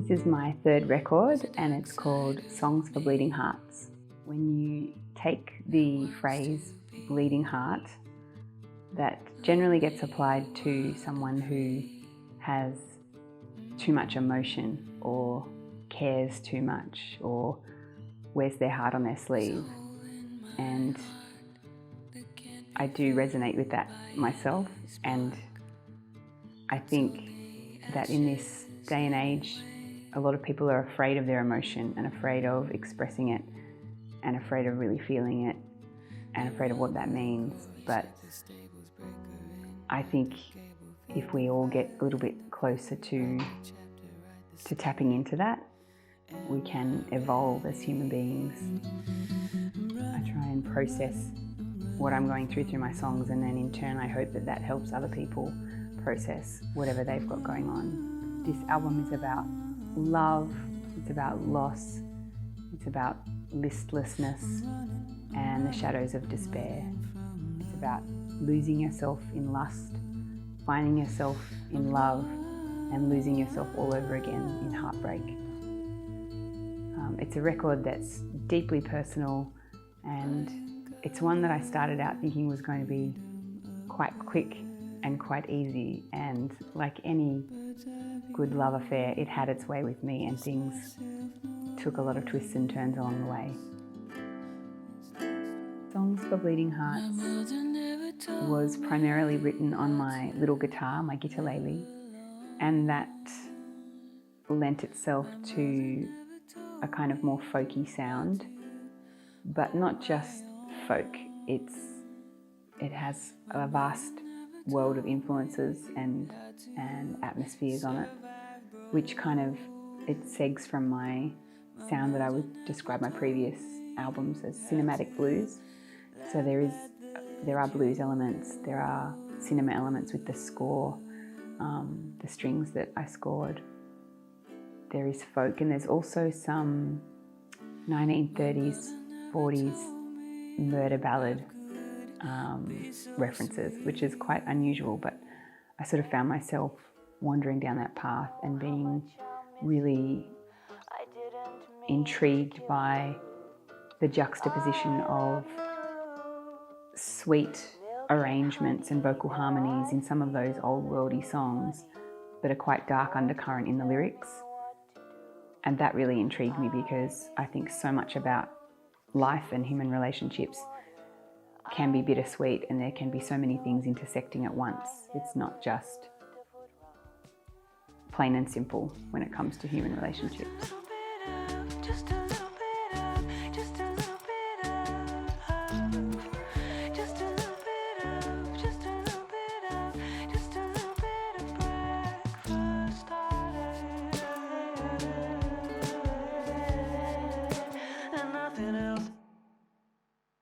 This is my third record and it's called Songs for Bleeding Hearts. When you take the phrase bleeding heart, that generally gets applied to someone who has too much emotion or cares too much or wears their heart on their sleeve. And I do resonate with that myself, and I think that in this day and age, a lot of people are afraid of their emotion and afraid of expressing it and afraid of really feeling it and afraid of what that means. But I think if we all get a little bit closer to tapping into that, we can evolve as human beings. I try and process what I'm going through my songs, and then in turn I hope that that helps other people process whatever they've got going on. This album is about love, it's about loss, it's about listlessness and the shadows of despair. It's about losing yourself in lust, finding yourself in love, and losing yourself all over again in heartbreak. It's a record that's deeply personal, and it's one that I started out thinking was going to be quite quick and quite easy, and like any good love affair, it had its way with me and things took a lot of twists and turns along the way. Songs for Bleeding Hearts was primarily written on my little guitar, my ukulele, and that lent itself to a kind of more folky sound, but not just folk. It has a vast world of influences and atmospheres on it, which kind of, it segs from my sound that I would describe my previous albums as cinematic blues. So there are blues elements, there are cinema elements with the score, the strings that I scored. There is folk, and there's also some 1930s, 40s murder ballad references, which is quite unusual, but I sort of found myself wandering down that path and being really intrigued by the juxtaposition of sweet arrangements and vocal harmonies in some of those old worldy songs, but a quite dark undercurrent in the lyrics. And that really intrigued me because I think so much about life and human relationships can be bittersweet, and there can be so many things intersecting at once. It's not just plain and simple when it comes to human relationships.